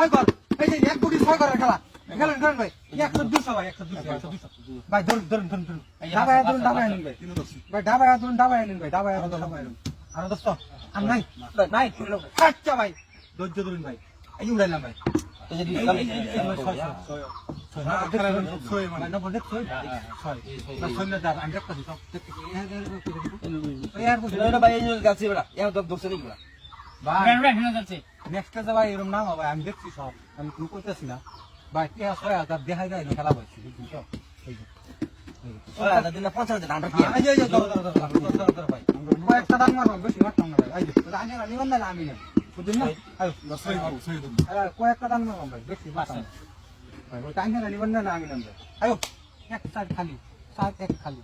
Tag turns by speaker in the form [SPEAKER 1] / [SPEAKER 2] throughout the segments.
[SPEAKER 1] ছয় কর এই যে এক কোটি ছয় করার খেলা খেলেন খেলেন ভাই 100 200 ভাই 100 200 ভাই ধরুন ধরুন ধরুন ধরুন ডাবায় ধরুন ডাবায় আনুন ভাই ভাই ডাবায় ধরুন ডাবায় আনুন ভাই ডাবায় আনুন আর দোস্ত আর নাই নাই আচ্ছা ভাই ধৈর্য ধরুন ভাই এই উড়াইলাম ভাই এই যে এরকম নাম ভাই আমি দেখছি সব আমি কোনো করতেছি না ভাই 6,000 দেখা যায় না খেলা পাইছি বুঝছো একটা দান মারলাম বেশি মারতাম না ভাই নিবেন না আমি না বুঝলেন না কয়েকটা দান মারলাম ভাই বেশি মারতাম ভাই ওই টাইম নিবেন না আমি না আয়ো এক সাইড খালি সাইড এক খালি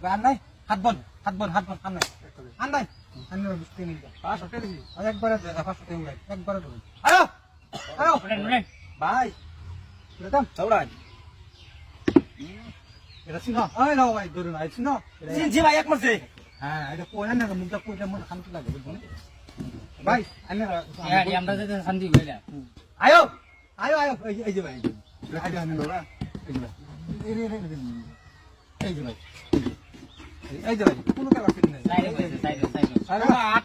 [SPEAKER 1] ভাই আর নাই হাত বল আন নাই আন নাই আন নাই বুঝতে নেই 500 টাকা দিছি একবারে 500 টাকা ভাই একবারে ধরুন আয়ো আয়ো ভাই একদম দৌড়াই এটা সিনা আয় নাও ভাই ধরুন আই সিনা জি ভাই এক মাসে হ্যাঁ এটা কোয়া না মুখটা কোয়া মন শান্তি লাগে বুঝছেন ভাই আনে আমরা যে শান্তি কইলা আয়ো আয়ো আয়ো এই যে ভাই এই যে আনে লোরা এই যে ভাই এই যে ভাই এই যে ভাই কোনো খেলা ঠিক নাই সাইডে আরে আট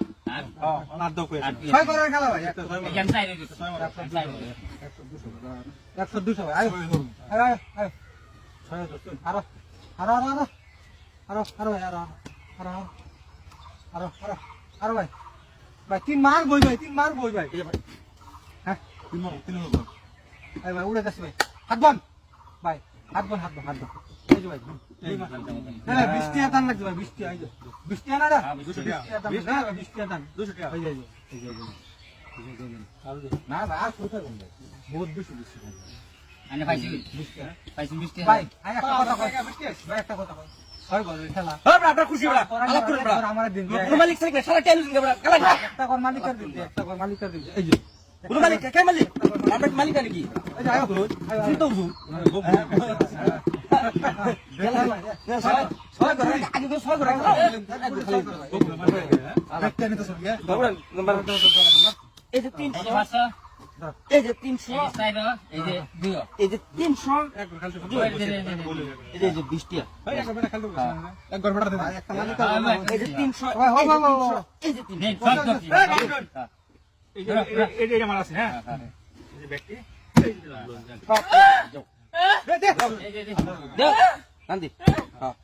[SPEAKER 1] আট দাও কই ছয় করার খেলা ভাই একটা ছয় এখান সাইডে 100 200 ভাই আয়ো আয়ো আয়ো ছয় দোস্ত আরো ভাই ভাই তিন মার বই ভাই হ্যাঁ ভাই উড়ে যাচ্ছে ভাই হাত বন এই যে ভাই বৃষ্টি আদান লাগছে ভাই বৃষ্টি আনা না 200 টাকা 200 টাকা না ভাই আর কোথায় বন্ধ বহুত বেশি আনে পাইছি বৃষ্টি ভাই একটা কথা কই ছয় বল খেলা আপনার খুশি বড়া আলাপ করুন বড়া আমার দিন কোন মালিক থেকে সারা টাইম দিন বড়া খেলা একটা কর মালিকের দিন এই যে কোন মালিক কে মালিক আপনার মালিক নাকি এই যে আয়ো চিন্তা বুঝুন ছয় করে আগে তো ছয় করে একটা নিতে সব গিয়া দৌড় নাম্বার এই যে 300 ভাষা এই যে 300 এই যে 2 এই যে 300 একবার খালি এই যে 20 টাকা ভাই একবার খালি একবার ভাড়া দেন একটা মালিক এই যে 300 এই যে 300 এই যে আমার আছে হ্যাঁ এই যে ব্যক্তি এই যে দে নান্দি হ্যাঁ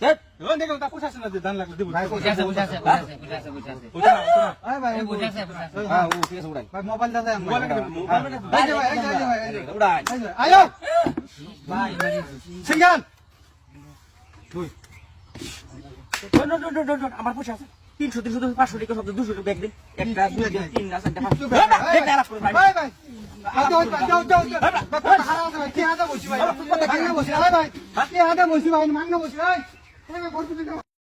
[SPEAKER 1] দেখ ওন দেখো তা পুছাছ না দান লাগলে দেব ভাই বুঝাছে আয় ভাই বুঝাছে হ্যাঁ ও ঠিক আছে উড়াই ভাই মোবাইল দাদা মোবাইল ভাই উড়াই আয়ো ভাই সিঙ্গাল দুই আমার পুছাছ 300 300 500 টাকা সব 200 টাকা ব্যাগ দে একটা 2 3 না 4 5 দেখ না রাখ ভাই ভাই যাও হারা কি হাতে বসি ভাই মাংনা বসি ভাই ভাই কি হাতে বসি ভাই মাংনা বসি ভাই করতে দিও